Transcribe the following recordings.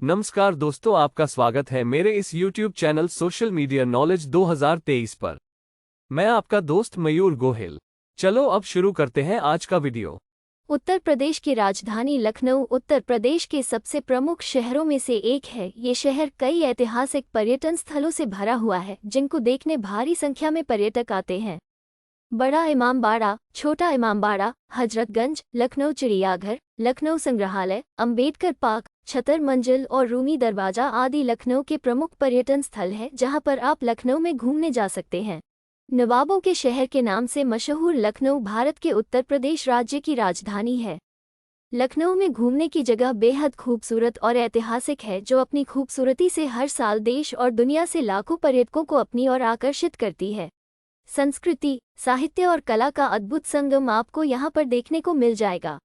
नमस्कार दोस्तों, आपका स्वागत है मेरे इस YouTube channel social media knowledge 2023 पर। मैं आपका दोस्त मयूर गोहिल। चलो अब शुरू करते हैं आज का वीडियो। उत्तर प्रदेश की राजधानी लखनऊ उत्तर प्रदेश के सबसे प्रमुख शहरों में से एक है। ये शहर कई ऐतिहासिक पर्यटन स्थलों से भरा हुआ है, जिनको देखने भारी संख्या में पर्यटक आते हैं। बड़ा इमामबाड़ा, छोटा इमामबाड़ा, हजरतगंज, लखनऊ चिड़ियाघर, लखनऊ संग्रहालय, अंबेडकर पार्क, छतर मंजिल और रूमी दरवाजा आदि लखनऊ के प्रमुख पर्यटन स्थल हैं, जहां पर आप लखनऊ में घूमने जा सकते हैं। नवाबों के शहर के नाम से मशहूर लखनऊ भारत के उत्तर प्रदेश राज्य की राजधानी है। लखनऊ में घूमने की जगह बेहद खूबसूरत और ऐतिहासिक है, जो अपनी खूबसूरती से हर साल देश और दुनिया से लाखों पर्यटकों को अपनी ओर आकर्षित करती है। संस्कृति, साहित्य और कला का अद्भुत संगम आपको यहाँ पर देखने को मिल जाएगा।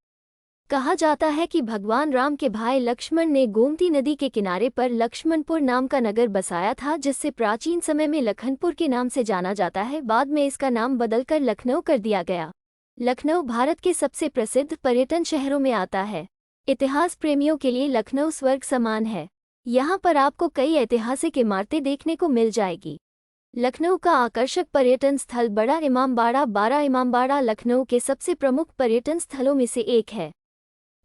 कहा जाता है कि भगवान राम के भाई लक्ष्मण ने गोमती नदी के किनारे पर लक्ष्मणपुर नाम का नगर बसाया था, जिससे प्राचीन समय में लखनपुर के नाम से जाना जाता है। बाद में इसका नाम बदलकर लखनऊ कर दिया गया। लखनऊ भारत के सबसे प्रसिद्ध पर्यटन शहरों में आता है। इतिहास प्रेमियों के लिए लखनऊ स्वर्ग समान है। यहाँ पर आपको कई ऐतिहासिक इमारतें देखने को मिल जाएगी। लखनऊ का आकर्षक पर्यटन स्थल बड़ा इमामबाड़ा लखनऊ के सबसे प्रमुख पर्यटन स्थलों में से एक है।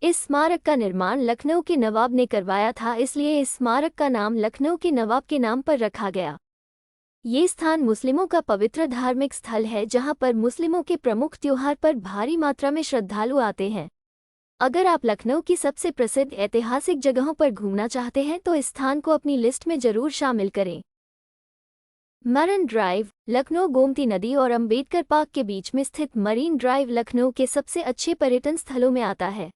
इस स्मारक का निर्माण लखनऊ के नवाब ने करवाया था, इसलिए इस स्मारक का नाम लखनऊ के नवाब के नाम पर रखा गया। ये स्थान मुस्लिमों का पवित्र धार्मिक स्थल है, जहां पर मुस्लिमों के प्रमुख त्योहार पर भारी मात्रा में श्रद्धालु आते हैं। अगर आप लखनऊ की सबसे प्रसिद्ध ऐतिहासिक जगहों पर घूमना चाहते हैं तो इस स्थान को अपनी लिस्ट में जरूर शामिल करें। मरीन ड्राइव, लखनऊ गोमती नदी और अंबेडकर पार्क के बीच में स्थित मरीन ड्राइव लखनऊ के सबसे अच्छे पर्यटन स्थलों में आता है।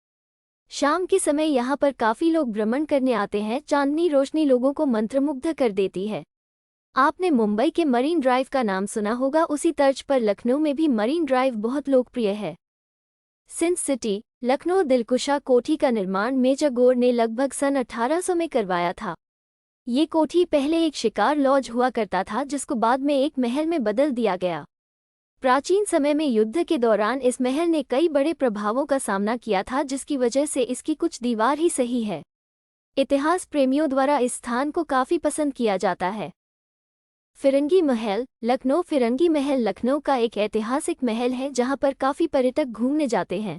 शाम के समय यहाँ पर काफी लोग भ्रमण करने आते हैं। चांदनी रोशनी लोगों को मंत्रमुग्ध कर देती है। आपने मुंबई के मरीन ड्राइव का नाम सुना होगा, उसी तर्ज पर लखनऊ में भी मरीन ड्राइव बहुत लोकप्रिय है। सिंथ सिटी, लखनऊ दिलकुशा कोठी का निर्माण मेजर गौर ने लगभग सन 1800 में करवाया था। ये कोठी पहले एक शिकार लॉज हुआ करता था, जिसको बाद में एक महल में बदल दिया गया। प्राचीन समय में युद्ध के दौरान इस महल ने कई बड़े प्रभावों का सामना किया था, जिसकी वजह से इसकी कुछ दीवार ही सही है। इतिहास प्रेमियों द्वारा इस स्थान को काफी पसंद किया जाता है। फिरंगी महल, लखनऊ फिरंगी महल लखनऊ का एक ऐतिहासिक महल है, जहां पर काफी पर्यटक घूमने जाते हैं।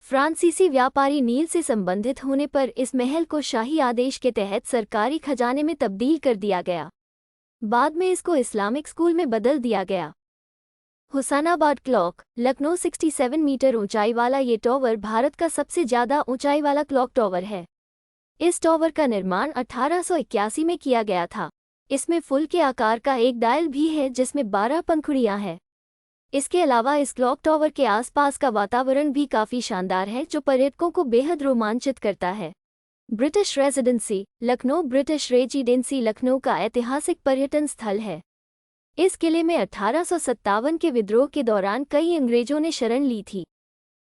फ्रांसीसी व्यापारी नील से संबंधित होने पर इस महल को शाही आदेश के तहत सरकारी खजाने में तब्दील कर दिया गया। बाद में इसको इस्लामिक स्कूल में बदल दिया गया। हुसैनाबाद क्लॉक, लखनऊ 67 मीटर ऊंचाई वाला ये टॉवर भारत का सबसे ज्यादा ऊंचाई वाला क्लॉक टॉवर है। इस टॉवर का निर्माण 1881 में किया गया था। इसमें फूल के आकार का एक डायल भी है, जिसमें 12 पंखुड़ियां हैं। इसके अलावा इस क्लॉक टॉवर के आसपास का वातावरण भी काफी शानदार है, जो पर्यटकों को बेहद रोमांचित करता है। British residency, Lucknow British residency Lucknow का ऐतिहासिक पर्यटन स्थल है। इस किले में 1857 के विद्रोह के दौरान कई अंग्रेजों ने शरण ली थी।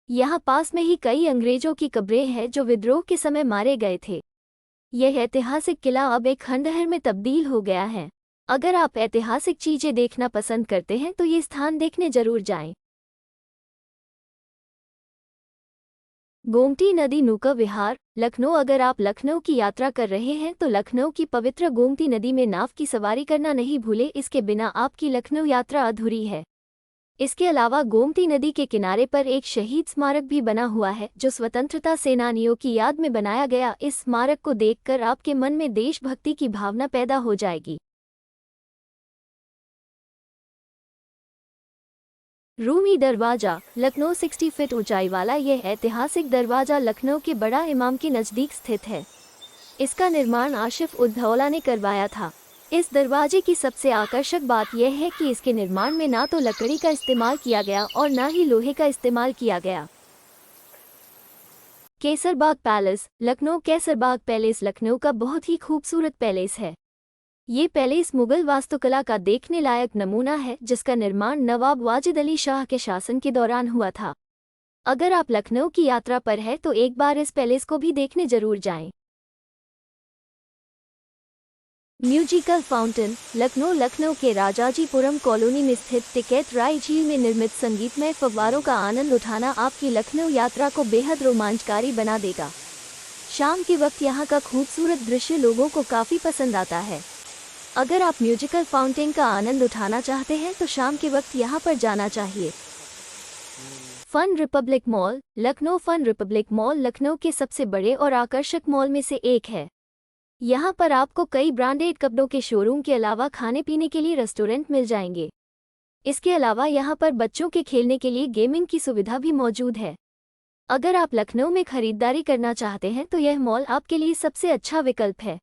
यहाँ पास में ही कई अंग्रेजों की कब्रें हैं, जो विद्रोह के समय मारे गए थे। यह ऐतिहासिक किला अब एक खंडहर में तब्दील हो गया है। अगर आप ऐतिहासिक चीजें देखना पसंद करते हैं तो ये स्थान देखने जरूर जाएं। गोमती नदी नौका विहार, लखनऊ अगर आप लखनऊ की यात्रा कर रहे हैं तो लखनऊ की पवित्र गोमती नदी में नाव की सवारी करना नहीं भूलें, इसके बिना आपकी लखनऊ यात्रा अधूरी है। इसके अलावा गोमती नदी के किनारे पर एक शहीद स्मारक भी बना हुआ है, जो स्वतंत्रता सेनानियों की याद में बनाया गया। इस स्मारक को देखकर आपके मन में देशभक्ति की भावना पैदा हो जाएगी। रूमी दरवाजा, लखनऊ 60 फीट ऊंचाई वाला यह ऐतिहासिक दरवाजा लखनऊ के बड़ा इमाम के नज़दीक स्थित है। इसका निर्माण आसिफ उद्दौला ने करवाया था। इस दरवाजे की सबसे आकर्षक बात यह है कि इसके निर्माण में ना तो लकड़ी का इस्तेमाल किया गया और ना ही लोहे का इस्तेमाल किया गया। केसरबाग पैलेस, लखनऊ केसरबाग पैलेस लखनऊ का बहुत ही खूबसूरत पैलेस है। ये पैलेस मुगल वास्तुकला का देखने लायक नमूना है, जिसका निर्माण नवाब वाजिद अली शाह के शासन के दौरान हुआ था। अगर आप लखनऊ की यात्रा पर हैं तो एक बार इस पैलेस को भी देखने जरूर जाएं। म्यूजिकल फाउंटेन, लखनऊ लखनऊ के राजाजीपुरम कॉलोनी में स्थित टिकैत राय झील में निर्मित संगीतमय फव्वारों का आनंद उठाना आपकी लखनऊ यात्रा को बेहद रोमांचकारी बना देगा। शाम के वक्त यहाँ का खूबसूरत दृश्य लोगों को काफ़ी पसंद आता है। अगर आप म्यूजिकल फाउंटेन का आनंद उठाना चाहते हैं तो शाम के वक्त यहाँ पर जाना चाहिए। Fun republic mall Lucknow. Fun republic mall Lucknow के सबसे बड़े और आकर्षक मॉल में से एक है। यहाँ पर आपको कई ब्रांडेड कपड़ों के शोरूम के अलावा खाने पीने के लिए रेस्टोरेंट मिल जाएंगे। इसके अलावा यहाँ पर बच्चों के खेलने के लिए गेमिंग की सुविधा भी मौजूद है। अगर आप लखनऊ में खरीदारी करना चाहते हैं तो यह मॉल आपके लिए सबसे अच्छा विकल्प है।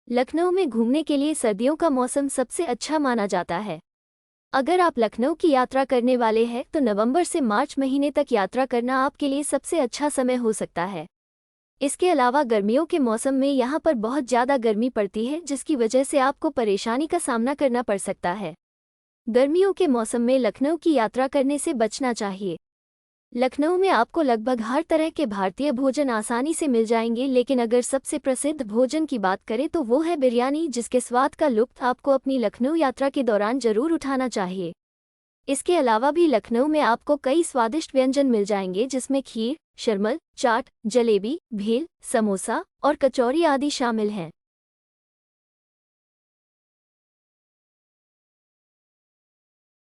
लखनऊ में घूमने के लिए सर्दियों का मौसम सबसे अच्छा माना जाता है। अगर आप लखनऊ की यात्रा करने वाले हैं तो नवंबर से मार्च महीने तक यात्रा करना आपके लिए सबसे अच्छा समय हो सकता है। इसके अलावा गर्मियों के मौसम में यहाँ पर बहुत ज़्यादा गर्मी पड़ती है, जिसकी वजह से आपको परेशानी का सामना करना पड़ सकता है। गर्मियों के मौसम में लखनऊ की यात्रा करने से बचना चाहिए। लखनऊ में आपको लगभग हर तरह के भारतीय भोजन आसानी से मिल जाएंगे, लेकिन अगर सबसे प्रसिद्ध भोजन की बात करें तो वो है बिरयानी, जिसके स्वाद का लुत्फ आपको अपनी लखनऊ यात्रा के दौरान जरूर उठाना चाहिए। इसके अलावा भी लखनऊ में आपको कई स्वादिष्ट व्यंजन मिल जाएंगे, जिसमें खीर, शरमल, चाट, जलेबी, भेल, समोसा और कचौरी आदि शामिल हैं।